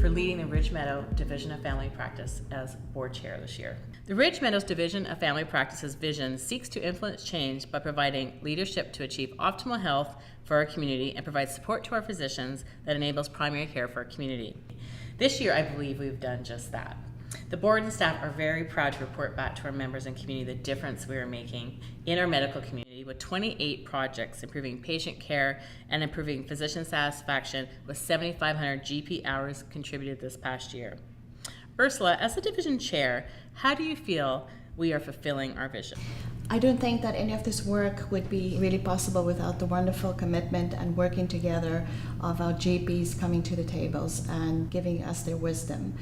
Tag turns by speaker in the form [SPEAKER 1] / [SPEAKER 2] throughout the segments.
[SPEAKER 1] for leading the Ridge Meadow Division of Family Practice as board chair this year. The Ridge Meadows Division of Family Practice's vision seeks to influence change by providing leadership to achieve optimal health for our community and provide support to our physicians that enables primary care for our community. This year, I believe we've done just that. The board and staff are very proud to report back to our members and community the difference we are making in our medical community with 28 projects improving patient care and improving physician satisfaction with 7,500 GP hours contributed this past year. Ursula, as the division chair, how do you feel we are fulfilling our vision?
[SPEAKER 2] I don't think that any of this work would be really possible without the wonderful commitment and working together of our GPs coming to the tables and giving us their wisdom.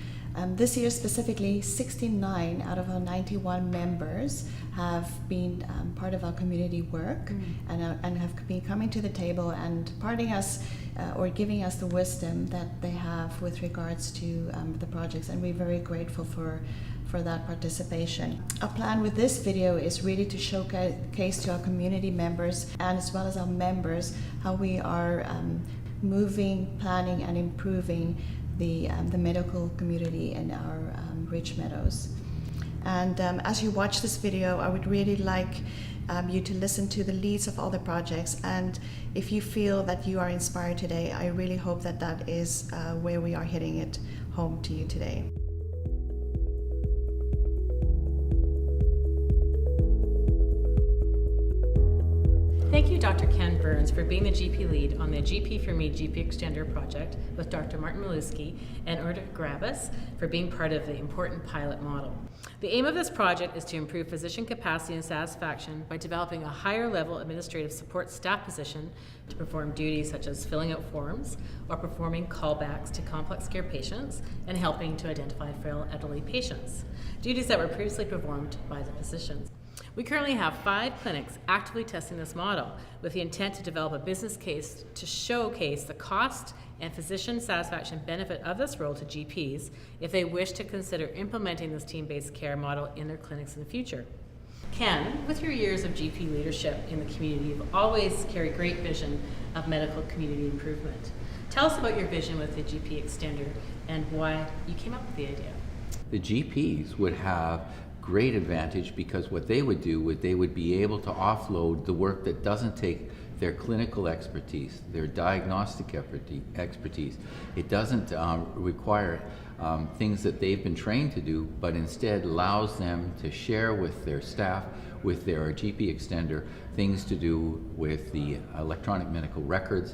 [SPEAKER 2] This year specifically, 69 out of our 91 members have been part of our community work and have been coming to the table and imparting us or giving us the wisdom that they have with regards to the projects, and we're very grateful for that participation. Our plan with this video is really to showcase to our community members and as well as our members how we are moving, planning, and improving the medical community in our Ridge Meadows. And as you watch this video, I would really like you to listen to the leads of all the projects, and if you feel that you are inspired today, I really hope that that is where we are hitting it home to you today.
[SPEAKER 1] Thank you, Dr. Ken Burns, for being the GP lead on the GP for Me GP Extender project with Dr. Martin Maluski and Urda Grabas for being part of the important pilot model. The aim of this project is to improve physician capacity and satisfaction by developing a higher level administrative support staff position to perform duties such as filling out forms or performing callbacks to complex care patients and helping to identify frail elderly patients, duties that were previously performed by the physicians. We currently have 5 clinics actively testing this model with the intent to develop a business case to showcase the cost and physician satisfaction benefit of this role to GPs if they wish to consider implementing this team-based care model in their clinics in the future. Ken, with your years of GP leadership in the community, you've always carried great vision of medical community improvement. Tell us about your vision with the GP Extender and why you came up with the idea.
[SPEAKER 3] The GPs would have great advantage because what they would do would they would be able to offload the work that doesn't take their clinical expertise, their diagnostic expertise. It doesn't require things that they've been trained to do, but instead allows them to share with their staff, with their GP Extender, things to do with the electronic medical records,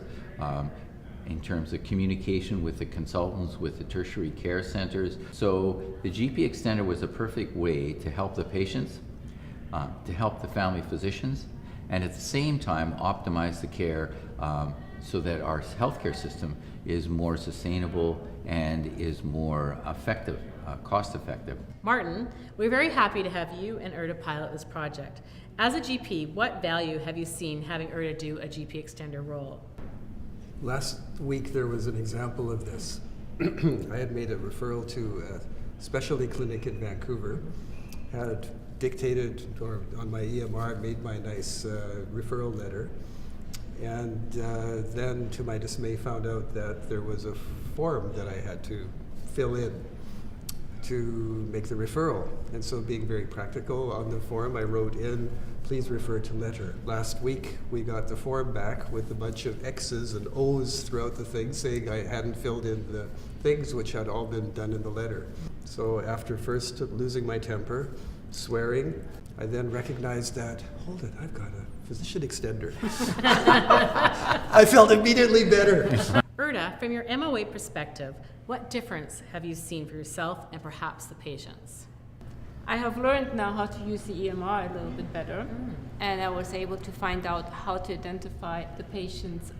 [SPEAKER 3] in terms of communication with the consultants, with the tertiary care centers. So the GP Extender was a perfect way to help the patients, to help the family physicians, and at the same time optimize the care so that our healthcare system is more sustainable and is more effective, cost effective.
[SPEAKER 1] Martin, we're very happy to have you and Urda pilot this project. As a GP, what value have you seen having Urda do a GP Extender role?
[SPEAKER 4] Last week there was an example of this. I had made a referral to a specialty clinic in Vancouver, had dictated or on my EMR made my nice referral letter, and then to my dismay found out that there was a form that I had to fill in to make the referral. And so being very practical on the form, I wrote in, please refer to letter. Last week we got the form back with a bunch of X's and O's throughout the thing saying I hadn't filled in the things which had all been done in the letter. So after first losing my temper, swearing, I then recognized that, hold it, I've got a physician extender. I felt immediately better.
[SPEAKER 1] Urda, from your MOA perspective, what difference have you seen for yourself and perhaps the patients?
[SPEAKER 5] I have learned now how to use the EMR a little bit better, and I was able to find out how to identify the patients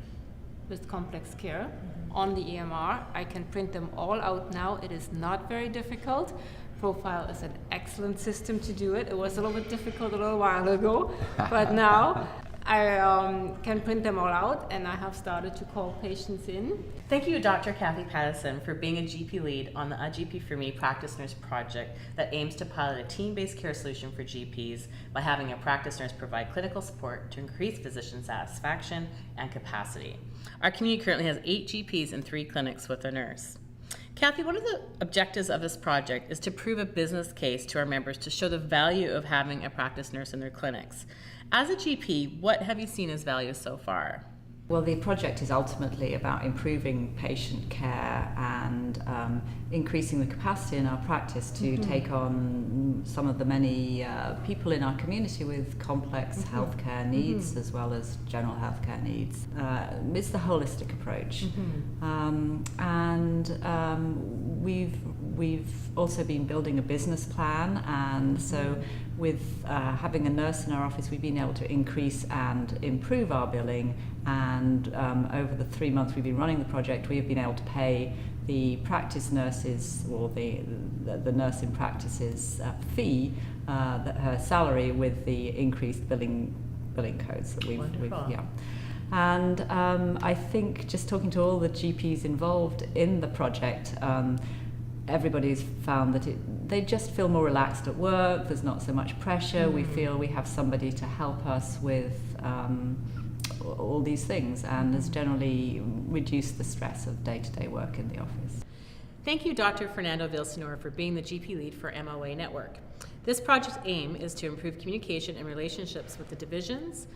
[SPEAKER 5] with complex care on the EMR. I can print them all out now. It is not very difficult. Profile is an excellent system to do it. It was a little bit difficult a little while ago, but now I can print them all out, and I have started to call patients in.
[SPEAKER 1] Thank you, Dr. Kathy Pattison, for being a GP lead on the A GP for Me Practice Nurse project that aims to pilot a team-based care solution for GPs by having a practice nurse provide clinical support to increase physician satisfaction and capacity. Our community currently has 8 GPs and 3 clinics with a nurse. Kathy, one of the objectives of this project is to prove a business case to our members to show the value of having a practice nurse in their clinics. As a GP, what have you seen as value so far?
[SPEAKER 6] Well, the project is ultimately about improving patient care and increasing the capacity in our practice to take on some of the many people in our community with complex healthcare needs as well as general healthcare needs. It's the holistic approach. We've also been building a business plan, and so with having a nurse in our office, we've been able to increase and improve our billing, and over the 3 months we've been running the project, we have been able to pay the practice nurses, or the nurse in practice's fee, her salary, with the increased billing codes that we've yeah. And I think just talking to all the GPs involved in the project, everybody's found that they just feel more relaxed at work. There's not so much pressure. We feel we have somebody to help us with all these things, and has generally reduced the stress of day-to-day work in the office.
[SPEAKER 1] Thank you, Dr. Fernando Villasenor, for being the GP lead for MOA Network. This project's aim is to improve communication and relationships with the divisions,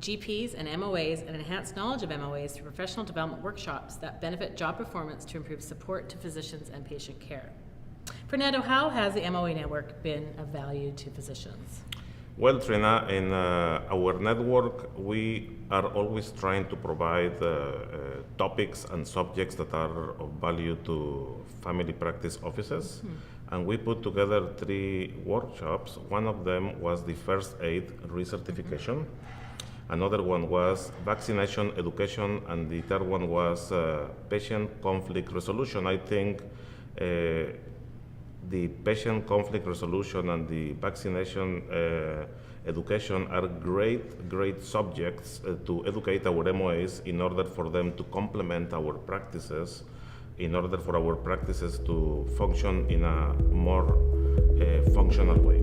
[SPEAKER 1] GPs, and MOAs, and enhance knowledge of MOAs through professional development workshops that benefit job performance to improve support to physicians and patient care. Fernando, how has the MOA network been of value to physicians?
[SPEAKER 7] Well, Trina, in our network, we are always trying to provide topics and subjects that are of value to family practice offices. And we put together 3 workshops. One of them was the first aid recertification. Another one was vaccination education, and the third one was patient conflict resolution. I think the patient conflict resolution and the vaccination education are great subjects to educate our MOAs in order for them to complement our practices, in order for our practices to function in a more functional way.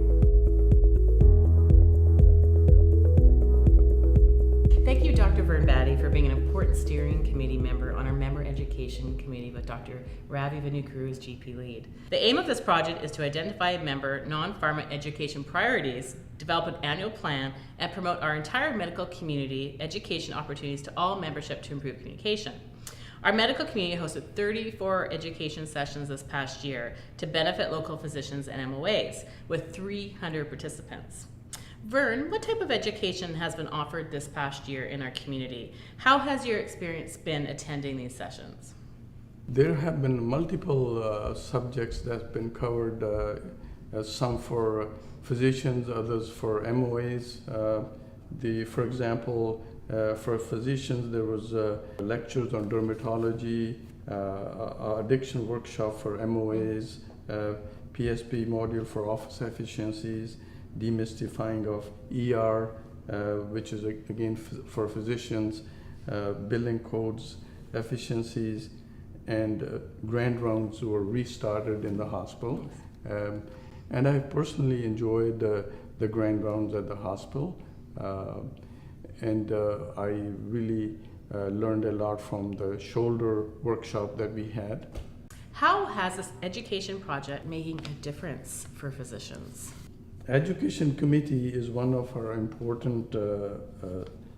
[SPEAKER 1] Thank you, Dr. Vern Batty, for being an important steering committee member on our member education committee with Dr. Ravi Vanukuru as GP lead. The aim of this project is to identify member non-pharma education priorities, develop an annual plan, and promote our entire medical community education opportunities to all membership to improve communication. Our medical community hosted 34 education sessions this past year to benefit local physicians and MOAs, with 300 participants. Vern, what type of education has been offered this past year in our community? How has your experience been attending these sessions?
[SPEAKER 8] There have been multiple subjects that's been covered, some for physicians, others for MOAs. For example, for physicians, there was lectures on dermatology, addiction workshop for MOAs, PSP module for office efficiencies, demystifying of ER, which is again for physicians, billing codes, efficiencies, and grand rounds were restarted in the hospital. And I personally enjoyed the grand rounds at the hospital, and I really learned a lot from the shoulder workshop that we had.
[SPEAKER 1] How has this education project making a difference for physicians?
[SPEAKER 8] Education committee is one of our important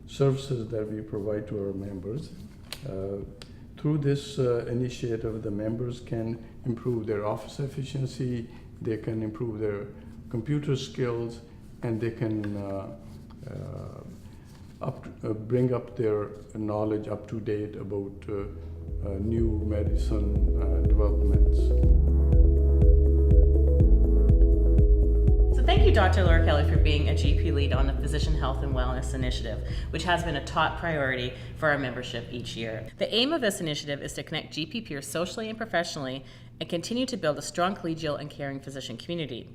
[SPEAKER 8] services that we provide to our members. Through this initiative, the members can improve their office efficiency, they can improve their computer skills, and they can bring up their knowledge up to date about new medicine developments.
[SPEAKER 1] Thank you, Dr. Laura Kelly, for being a GP lead on the Physician Health and Wellness Initiative, which has been a top priority for our membership each year. The aim of this initiative is to connect GP peers socially and professionally and continue to build a strong collegial and caring physician community.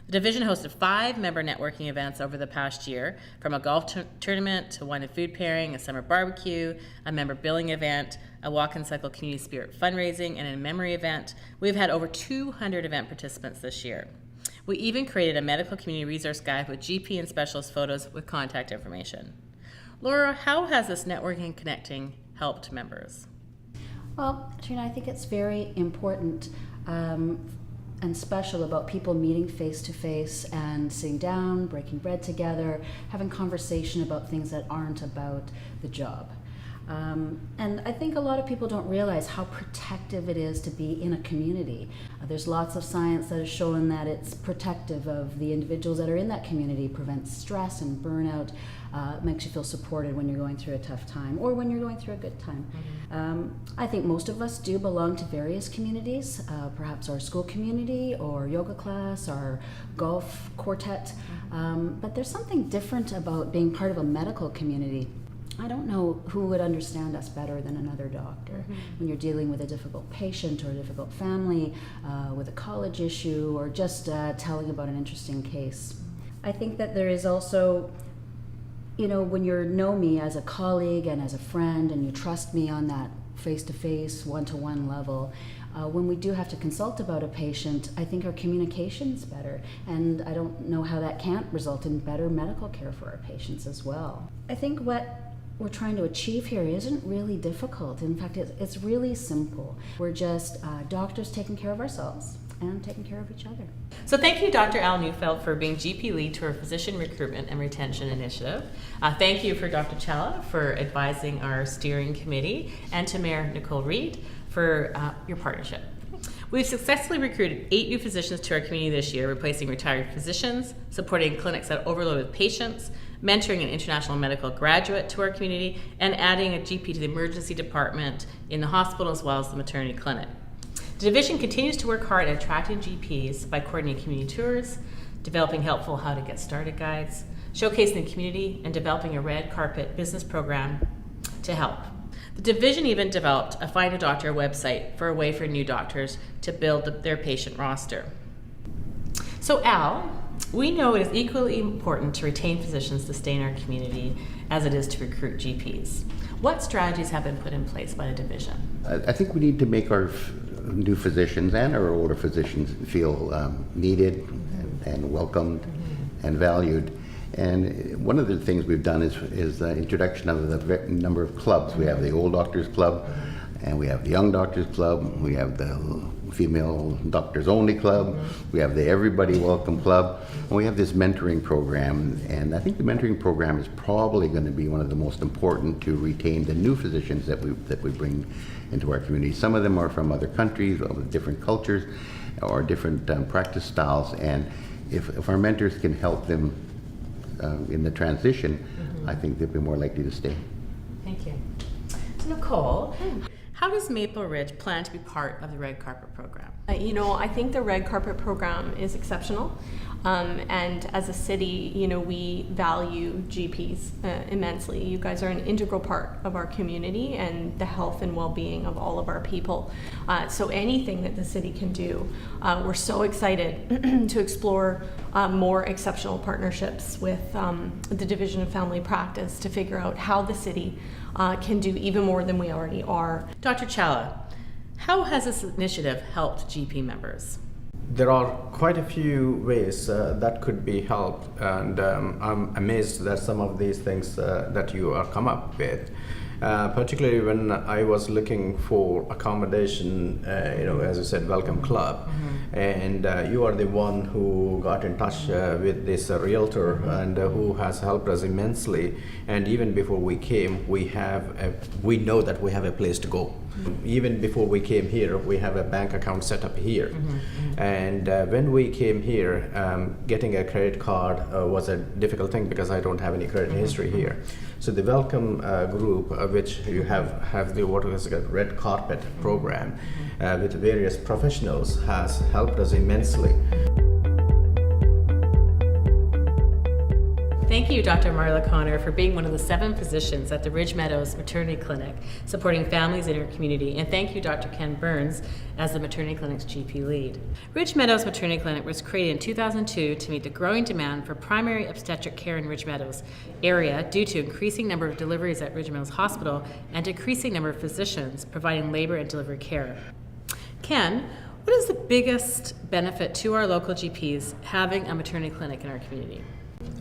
[SPEAKER 1] The division hosted 5 member networking events over the past year, from a golf tournament to wine and food pairing, a summer barbecue, a member billing event, a walk and cycle community spirit fundraising, and a memory event. We've had over 200 event participants this year. We even created a medical community resource guide with GP and specialist photos with contact information. Laura, how has this networking and connecting helped members?
[SPEAKER 9] Well, Trina, I think it's very important and special about people meeting face to face and sitting down, breaking bread together, having conversation about things that aren't about the job. And I think a lot of people don't realize how protective it is to be in a community. There's lots of science that has shown that it's protective of the individuals that are in that community, prevents stress and burnout, makes you feel supported when you're going through a tough time or when you're going through a good time. I think most of us do belong to various communities, perhaps our school community or yoga class or golf quartet, but there's something different about being part of a medical community. I don't know who would understand us better than another doctor when you're dealing with a difficult patient or a difficult family, with a college issue, or just telling about an interesting case. I think that there is also, you know, when you know me as a colleague and as a friend and you trust me on that face-to-face, one-to-one level, when we do have to consult about a patient, I think our communication's better, and I don't know how that can't result in better medical care for our patients as well. I think what we're trying to achieve here isn't really difficult. In fact, it's really simple. We're just doctors taking care of ourselves and taking care of each other.
[SPEAKER 1] So thank you, Dr. Al Neufeld, for being GP lead to our Physician Recruitment and Retention Initiative. Thank you for Dr. Chella for advising our steering committee, and to Mayor Nicole Reed for your partnership. We've successfully recruited 8 new physicians to our community this year, replacing retired physicians, supporting clinics that overload with patients, mentoring an international medical graduate to our community, and adding a GP to the emergency department in the hospital as well as the maternity clinic. The division continues to work hard at attracting GPs by coordinating community tours, developing helpful how to get started guides, showcasing the community, and developing a red carpet business program to help. The division even developed a Find a Doctor website for a way for new doctors to build their patient roster. So Al, we know it is equally important to retain physicians to stay in our community as it is to recruit GPs. What strategies have been put in place by the division?
[SPEAKER 10] I think we need to make our new physicians and our older physicians feel needed and welcomed and valued. And one of the things we've done is the introduction of the number of clubs. We have the Old Doctors Club, and we have the Young Doctors Club, we have the Female Doctors Only Club, we have the Everybody Welcome Club, and we have this mentoring program. And I think the mentoring program is probably going to be one of the most important to retain the new physicians that we bring into our community. Some of them are from other countries, with different cultures, or different practice styles, and if our mentors can help them in the transition, I think they'll be more likely to stay.
[SPEAKER 1] Thank you. So Nicole, how does Maple Ridge plan to be part of the Red Carpet program?
[SPEAKER 11] You know, I think the Red Carpet program is exceptional. And as a city, you know, we value GPs immensely. You guys are an integral part of our community and the health and well-being of all of our people. So anything that the city can do, we're so excited to explore more exceptional partnerships with the Division of Family Practice to figure out how the city can do even more than we already are.
[SPEAKER 1] Dr. Challa, how has this initiative helped GP members?
[SPEAKER 12] There are quite a few ways that could be helped, and I'm amazed that some of these things that you are come up with. Particularly when I was looking for accommodation, you know, as you said, Welcome Club, and you are the one who got in touch with this realtor and who has helped us immensely. And even before we came, we know that we have a place to go. Even before we came here, we have a bank account set up here. And when we came here, getting a credit card was a difficult thing because I don't have any credit history here. So the Welcome group, which you have the what is called Red Carpet program with various professionals, has helped us immensely.
[SPEAKER 1] Thank you, Dr. Marla Connor, for being one of the 7 physicians at the Ridge Meadows Maternity Clinic, supporting families in your community. And thank you, Dr. Ken Burns, as the maternity clinic's GP lead. Ridge Meadows Maternity Clinic was created in 2002 to meet the growing demand for primary obstetric care in Ridge Meadows area due to increasing number of deliveries at Ridge Meadows Hospital and decreasing number of physicians providing labor and delivery care. Ken, what is the biggest benefit to our local GPs having a maternity clinic in our community?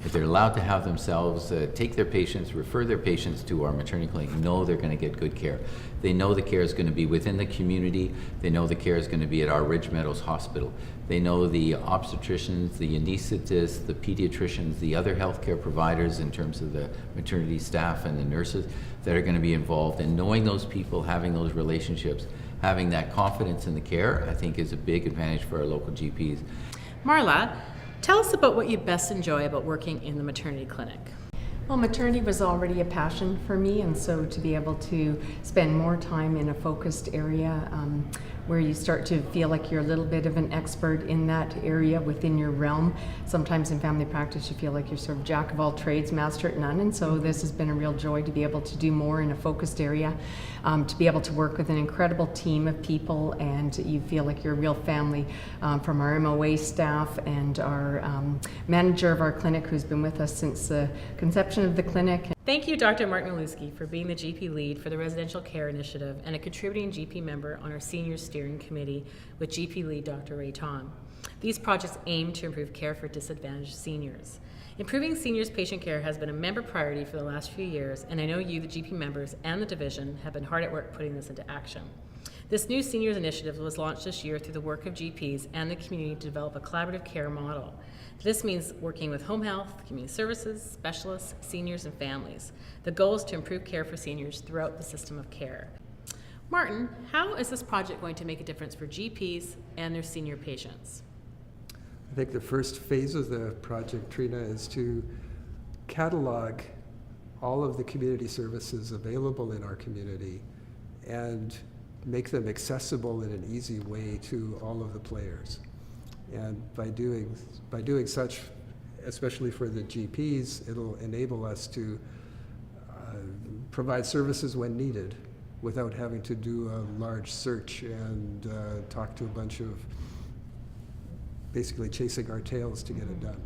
[SPEAKER 3] If they're allowed to have themselves take their patients, refer their patients to our maternity clinic, know they're going to get good care. They know the care is going to be within the community. They know the care is going to be at our Ridge Meadows Hospital. They know the obstetricians, the anesthetists, the pediatricians, the other healthcare providers in terms of the maternity staff and the nurses that are going to be involved. And knowing those people, having those relationships, having that confidence in the care, I think is a big advantage for our local GPs.
[SPEAKER 1] Marla, tell us about what you best enjoy about working in the maternity clinic.
[SPEAKER 13] Well, maternity was already a passion for me, and so to be able to spend more time in a focused area where you start to feel like you're a little bit of an expert in that area within your realm. Sometimes in family practice you feel like you're sort of jack of all trades, master at none, and so this has been a real joy to be able to do more in a focused area, to be able to work with an incredible team of people, and you feel like you're a real family, from our MOA staff and our manager of our clinic, who's been with us since the conception of the clinic.
[SPEAKER 1] Thank you, Dr. Martin Maluski, for being the GP lead for the Residential Care Initiative and a contributing GP member on our Senior Steering Committee with GP lead Dr. Ray Tom. These projects aim to improve care for disadvantaged seniors. Improving seniors' patient care has been a member priority for the last few years, and I know you, the GP members, and the division have been hard at work putting this into action. This new seniors initiative was launched this year through the work of GPs and the community to develop a collaborative care model. This means working with home health, community services, specialists, seniors, and families. The goal is to improve care for seniors throughout the system of care. Martin, how is this project going to make a difference for GPs and their senior patients?
[SPEAKER 4] I think the first phase of the project, Trina, is to catalog all of the community services available in our community and make them accessible in an easy way to all of the players. And by doing such, especially for the GPs, it'll enable us to provide services when needed without having to do a large search and talk to a bunch of basically chasing our tails to get it done.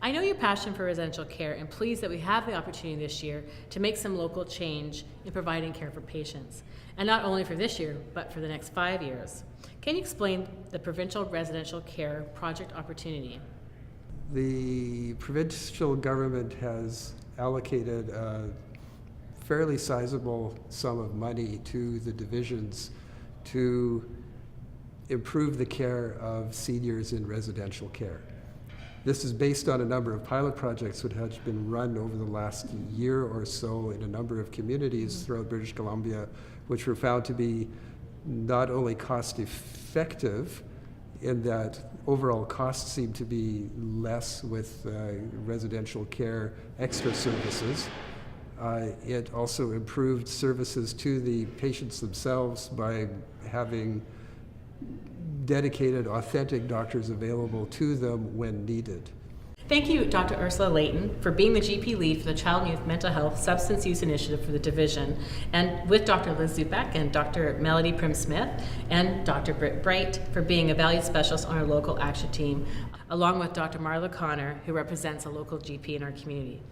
[SPEAKER 1] I know your passion for residential care and pleased that we have the opportunity this year to make some local change in providing care for patients. And not only for this year, but for the next 5 years. Can you explain the Provincial Residential Care Project opportunity?
[SPEAKER 4] The provincial government has allocated a fairly sizable sum of money to the divisions to improve the care of seniors in residential care. This is based on a number of pilot projects that have been run over the last year or so in a number of communities throughout British Columbia, which were found to be not only cost effective in that overall costs seem to be less with residential care extra services. It also improved services to the patients themselves by having dedicated, authentic doctors available to them when needed.
[SPEAKER 1] Thank you, Dr. Ursula Layton, for being the GP lead for the Child and Youth Mental Health Substance Use Initiative for the division, and with Dr. Liz Zupak and Dr. Melody Prim-Smith and Dr. Britt Bright for being a valued specialist on our local action team, along with Dr. Marla Connor, who represents a local GP in our community.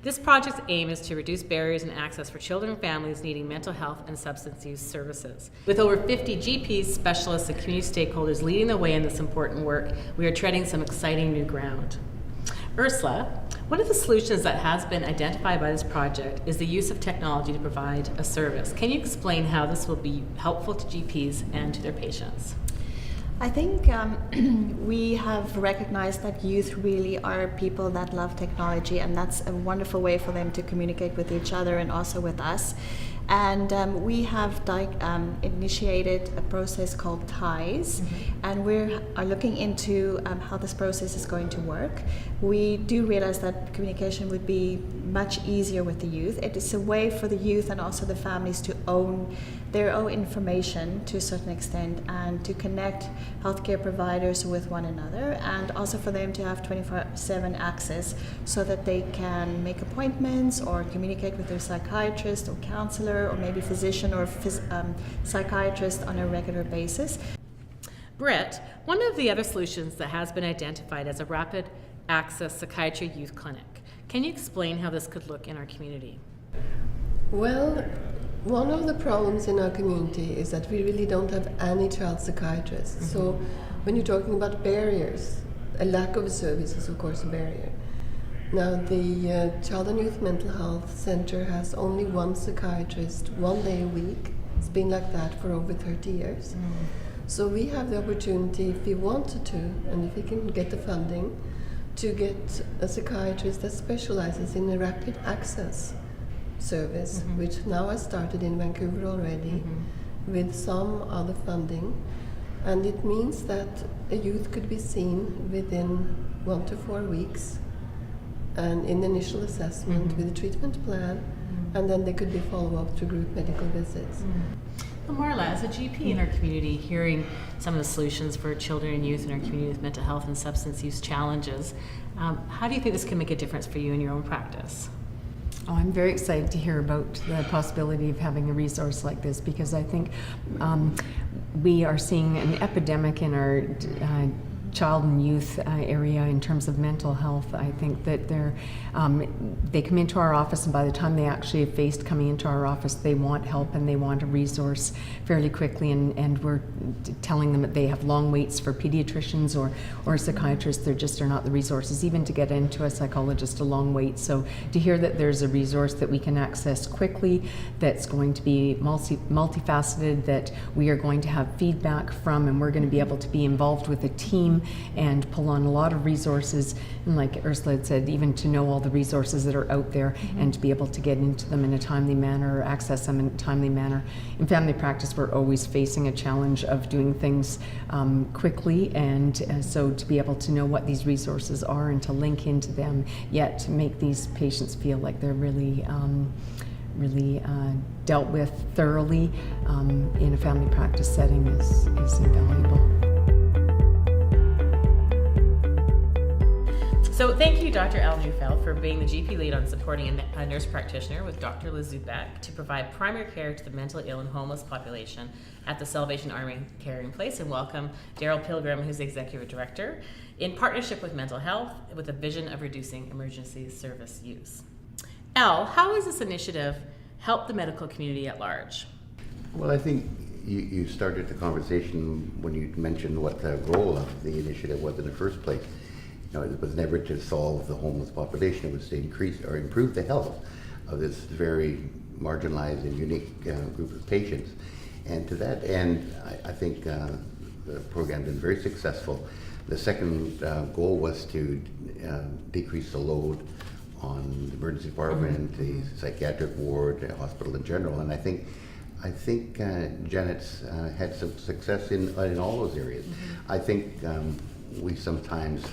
[SPEAKER 1] This project's aim is to reduce barriers in access for children and families needing mental health and substance use services. With over 50 GPs, specialists, and community stakeholders leading the way in this important work, we are treading some exciting new ground. Ursula, one of the solutions that has been identified by this project is the use of technology to provide a service. Can you explain how this will be helpful to GPs and to their patients?
[SPEAKER 2] I think we have recognized that youth really are people that love technology, and that's a wonderful way for them to communicate with each other and also with us. And we have initiated a process called TIES, and we are looking into how this process is going to work. We do realize that communication would be much easier with the youth. It is a way for the youth and also the families to own their own information to a certain extent and to connect healthcare providers with one another, and also for them to have 24/7 access so that they can make appointments or communicate with their psychiatrist or counselor or maybe physician or psychiatrist on a regular basis.
[SPEAKER 1] Britt, one of the other solutions that has been identified as a rapid access psychiatry youth clinic. Can you explain how this could look in our community?
[SPEAKER 14] Well, one of the problems in our community is that we really don't have any child psychiatrists. So when you're talking about barriers, a lack of a service is of course a barrier. Now, the Child and Youth Mental Health Center has only one psychiatrist, 1 day a week. It's been like that for over 30 years. So we have the opportunity, if we wanted to, and if we can get the funding, to get a psychiatrist that specializes in a rapid access service, which now has started in Vancouver already, with some other funding. And it means that a youth could be seen within 1 to 4 weeks, and in initial assessment with a treatment plan, and then they could be follow-up to group medical visits.
[SPEAKER 1] Well, Marla, as a GP in our community, hearing some of the solutions for children and youth in our community with mental health and substance use challenges, how do you think this can make a difference for you in your own practice?
[SPEAKER 13] Oh, I'm very excited to hear about the possibility of having a resource like this, because I think we are seeing an epidemic in our child and youth area in terms of mental health. I think that they come into our office, and by the time they actually have faced coming into our office, they want help and they want a resource fairly quickly, and we're telling them that they have long waits for pediatricians or psychiatrists. There just are not the resources, even to get into a psychologist, a long wait. So to hear that there's a resource that we can access quickly, that's going to be multifaceted, that we are going to have feedback from, and we're going to be able to be involved with a team and pull on a lot of resources, and like Ursula had said, even to know all the resources that are out there and to be able to get into them in a timely manner, or access them in a timely manner. In family practice, we're always facing a challenge of doing things quickly, and so to be able to know what these resources are and to link into them, yet to make these patients feel like they're really dealt with thoroughly in a family practice setting is invaluable.
[SPEAKER 1] So thank you, Dr. Al Neufeld, for being the GP lead on supporting a nurse practitioner with Dr. Lazubek to provide primary care to the mentally ill and homeless population at the Salvation Army Caring Place, and welcome Daryl Pilgrim, who's the Executive Director, in partnership with Mental Health with a vision of reducing emergency service use. Al, how has this initiative helped the medical community at large?
[SPEAKER 10] Well, I think you started the conversation when you mentioned what the goal of the initiative was in the first place. It was never to solve the homeless population. It was to increase or improve the health of this very marginalized and unique group of patients. And to that end, I think the program's been very successful. The second goal was to decrease the load on the emergency department, the psychiatric ward, the hospital in general. And I think Janet's had some success in all those areas. I think we sometimes,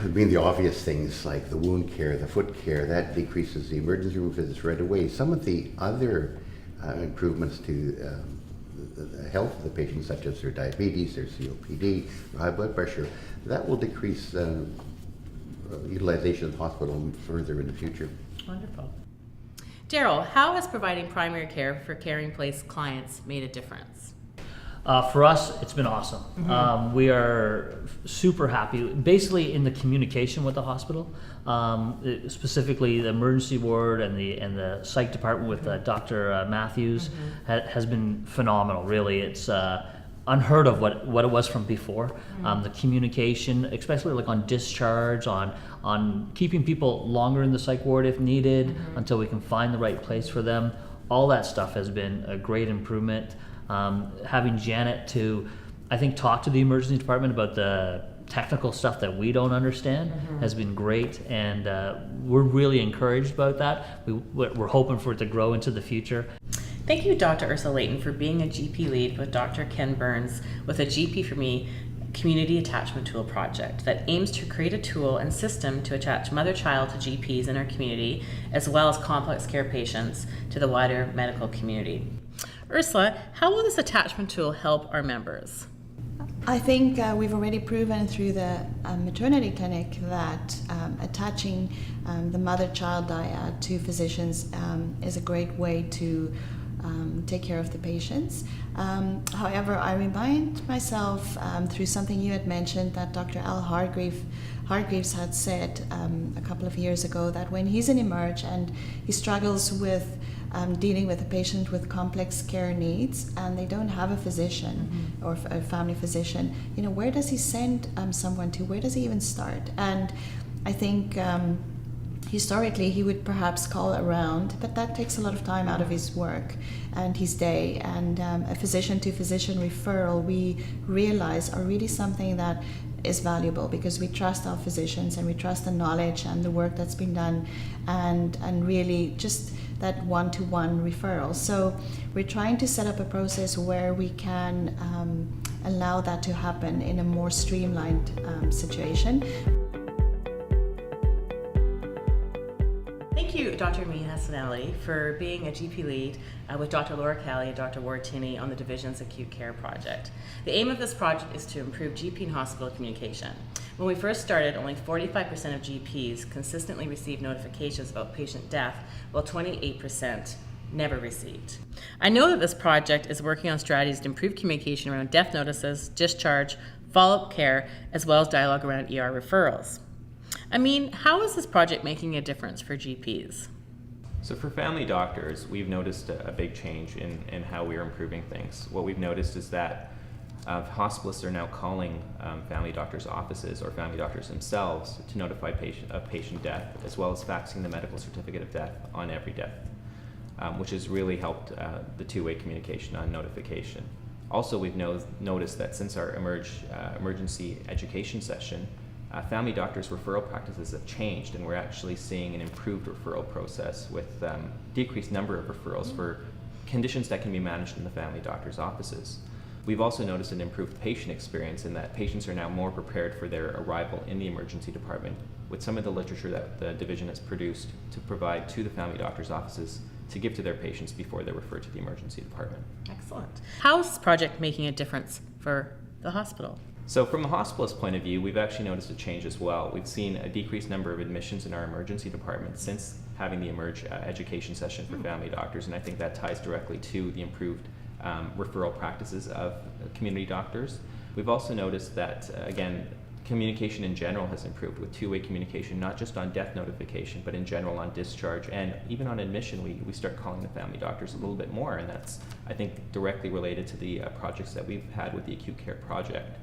[SPEAKER 10] the obvious things like the wound care, the foot care, that decreases the emergency room visits right away. Some of the other improvements to the health of the patient, such as their diabetes, their COPD, their high blood pressure, that will decrease utilization of the hospital further in the future.
[SPEAKER 1] Wonderful. Daryl, how has providing primary care for Caring Place clients made a difference?
[SPEAKER 15] For us, it's been awesome. We are super happy, basically in the communication with the hospital, specifically the emergency ward and the psych department with Dr. Matthews has been phenomenal. Really, it's unheard of what it was from before. The communication, especially like on discharge, on keeping people longer in the psych ward if needed until we can find the right place for them. All that stuff has been a great improvement. Having Janet to, I think, talk to the emergency department about the technical stuff that we don't understand has been great, and we're really encouraged about that. We're hoping for it to grow into the future.
[SPEAKER 1] Thank you, Dr. Ursula Layton, for being a GP lead with Dr. Ken Burns with a GP for Me Community Attachment Tool project that aims to create a tool and system to attach mother-child to GPs in our community, as well as complex care patients to the wider medical community. Ursula, how will this attachment tool help our members?
[SPEAKER 2] I think we've already proven through the maternity clinic that attaching the mother-child dyad to physicians is a great way to take care of the patients. However, I remind myself through something you had mentioned that Dr. Al Hargreaves had said a couple of years ago, that when he's in Emerge and he struggles with dealing with a patient with complex care needs and they don't have a physician or a family physician, where does he send someone to? Where does he even start? And I think historically he would perhaps call around, but that takes a lot of time out of his work and his day. And a physician-to-physician referral, we realize, are really something that is valuable because we trust our physicians and we trust the knowledge and the work that's been done, and really just that one-to-one referral. So we're trying to set up a process where we can allow that to happen in a more streamlined situation.
[SPEAKER 1] Thank you, Dr. Mina Hassanelli, for being a GP lead with Dr. Laura Kelly and Dr. Ward Tinney on the Division's Acute Care Project. The aim of this project is to improve GP and hospital communication. When we first started, only 45% of GPs consistently received notifications about patient death, while 28% never received. I know that this project is working on strategies to improve communication around death notices, discharge, follow-up care, as well as dialogue around ER referrals. I mean, how is this project making a difference for GPs?
[SPEAKER 16] So for family doctors, we've noticed a big change in how we are improving things. What we've noticed is that hospitalists are now calling family doctors' offices or family doctors themselves to notify patient death, as well as faxing the medical certificate of death on every death, which has really helped the two-way communication on notification. Also, we've noticed that since our emergency education session, family doctors' referral practices have changed, and we're actually seeing an improved referral process with decreased number of referrals for conditions that can be managed in the family doctor's offices. We've also noticed an improved patient experience in that patients are now more prepared for their arrival in the emergency department with some of the literature that the division has produced to provide to the family doctor's offices to give to their patients before they're referred to the emergency department.
[SPEAKER 1] Excellent. How is this project making a difference for the hospital?
[SPEAKER 16] So from the hospitalist point of view, we've actually noticed a change as well. We've seen a decreased number of admissions in our emergency department since having the education session for family doctors, and I think that ties directly to the improved referral practices of community doctors. We've also noticed that, again, communication in general has improved with two-way communication, not just on death notification, but in general on discharge, and even on admission, we start calling the family doctors a little bit more, and that's, I think, directly related to the projects that we've had with the acute care project.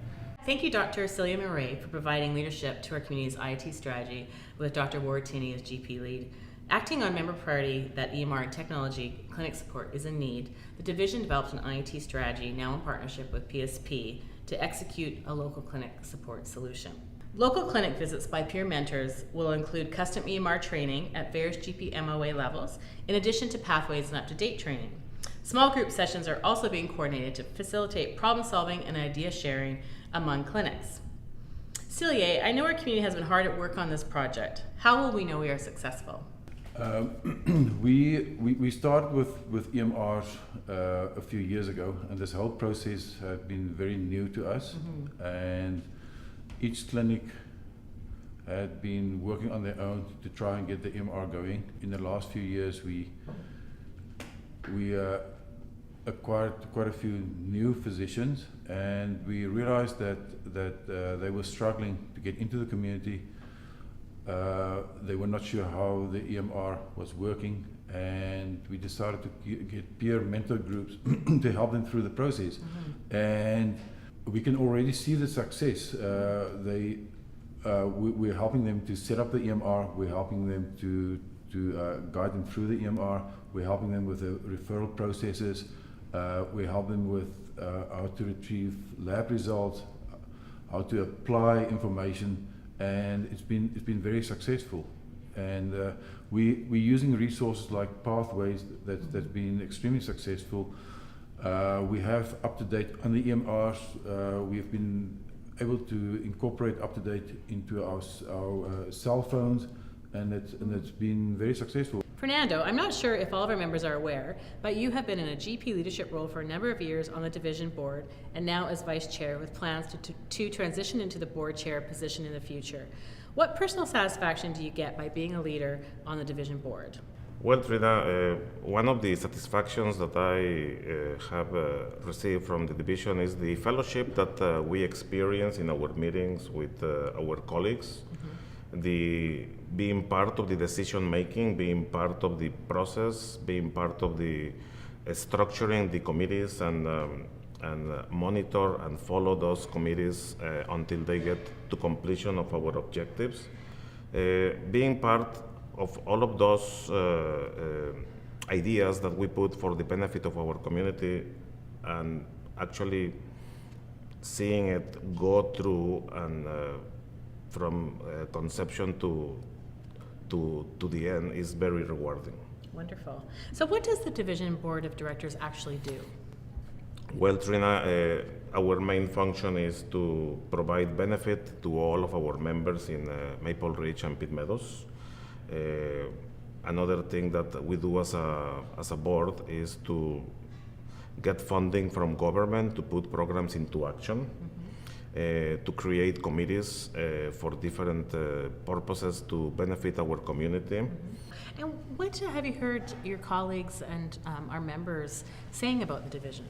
[SPEAKER 1] Thank you, Dr. Celia Murray, for providing leadership to our community's IT strategy with Dr. Ward Tinney as GP lead. Acting on member priority that EMR and technology clinic support is in need, the division developed an IT strategy, now in partnership with PSP, to execute a local clinic support solution. Local clinic visits by peer mentors will include custom EMR training at various GP MOA levels, in addition to pathways and up-to-date training. Small group sessions are also being coordinated to facilitate problem solving and idea sharing among clinics. Celia, I know our community has been hard at work on this project. How will we know we are successful?
[SPEAKER 17] We started with EMRs a few years ago, and this whole process had been very new to us. And each clinic had been working on their own to try and get the EMR going. In the last few years, we acquired quite a few new physicians, and we realized that they were struggling to get into the community. They were not sure how the EMR was working, and we decided to get peer mentor groups to help them through the process. And we can already see the success. We're helping them to set up the EMR, we're helping them to guide them through the EMR, we're helping them with the referral processes, we help them with how to retrieve lab results, how to apply information, and it's been very successful. And we're using resources like Pathways that's been extremely successful. We have up-to-date on the EMRs. We've been able to incorporate up-to-date into our cell phones, and it's been very successful.
[SPEAKER 1] Fernando, I'm not sure if all of our members are aware, but you have been in a GP leadership role for a number of years on the division board, and now as vice chair with plans to transition into the board chair position in the future. What personal satisfaction do you get by being a leader on the division board?
[SPEAKER 7] Well, Trina, one of the satisfactions that I have received from the division is the fellowship that we experience in our meetings with our colleagues. The being part of the decision making, being part of the process, being part of the structuring the committees and monitor and follow those committees until they get to completion of our objectives. Being part of all of those ideas that we put for the benefit of our community, and actually seeing it go through and from conception to the end is very rewarding.
[SPEAKER 1] Wonderful. So what does the Division Board of Directors actually do?
[SPEAKER 7] Well, Trina, our main function is to provide benefit to all of our members in Maple Ridge and Pitt Meadows. Another thing that we do as a board is to get funding from government to put programs into action, to create committees for different purposes to benefit our community.
[SPEAKER 1] And what have you heard your colleagues and our members saying about the division?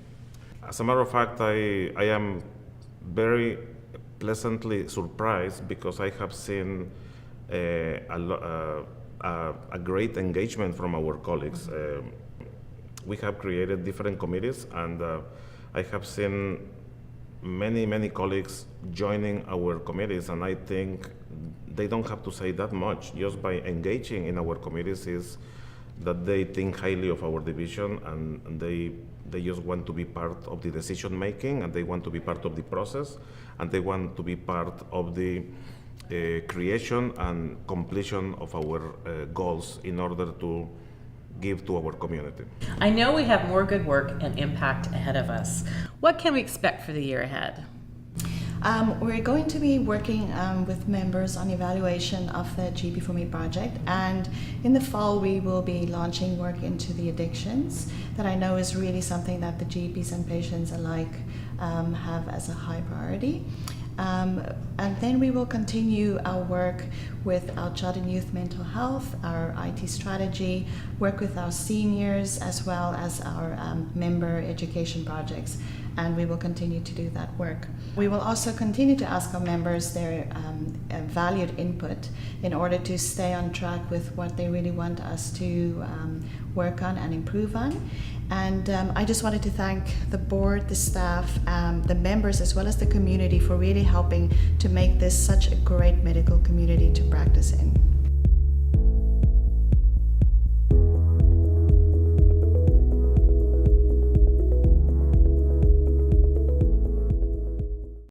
[SPEAKER 7] As a matter of fact, I am very pleasantly surprised because I have seen a great engagement from our colleagues. We have created different committees, and I have seen many colleagues joining our committees, and I think they don't have to say that much. Just by engaging in our committees is that they think highly of our division, and they just want to be part of the decision making, and they want to be part of the process, and they want to be part of the creation and completion of our goals in order to give to our community.
[SPEAKER 1] I know we have more good work and impact ahead of us. What can we expect for the year ahead?
[SPEAKER 2] We're going to be working with members on evaluation of the GP for Me project, and in the fall we will be launching work into the addictions that I know is really something that the GPs and patients alike have as a high priority. And then we will continue our work with our child and youth mental health, our IT strategy, work with our seniors, as well as our member education projects, and we will continue to do that work. We will also continue to ask our members their valued input in order to stay on track with what they really want us to work on and improve on. And I just wanted to thank the board, the staff, the members, as well as the community for really helping to make this such a great medical community to practice in.